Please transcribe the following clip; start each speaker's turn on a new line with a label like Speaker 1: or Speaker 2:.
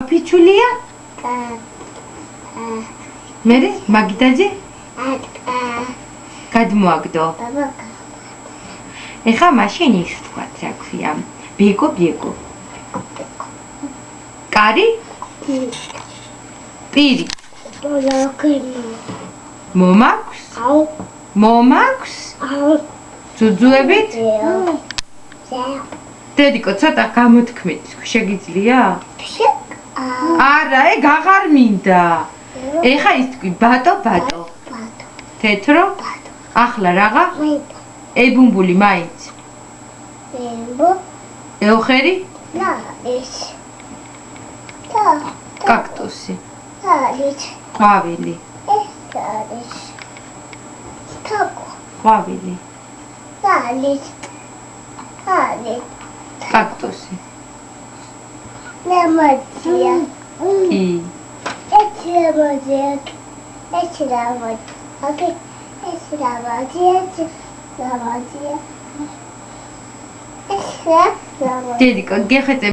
Speaker 1: Pichulija? Mere, Magdaji? Gadmoagdo. Ეხა მაშინ ის ვთქვათ, რა ქვია. ბიეკო. კარი? პირი. მომაქვს? მომაქვს? ძუძუებით? დედიკო, ცოტა გამოთქმით, შეგიძლია? არა, ეგ აღარ მინდა. ეხა ის თქვი, ბატო. თეთრო? ახლა რაღა? ებუმბული მაინც. ეოხერი? კაქტუსი. ყვავილი. ყვავილი. კაქტუსი. კი. დედიკო, გეხეთე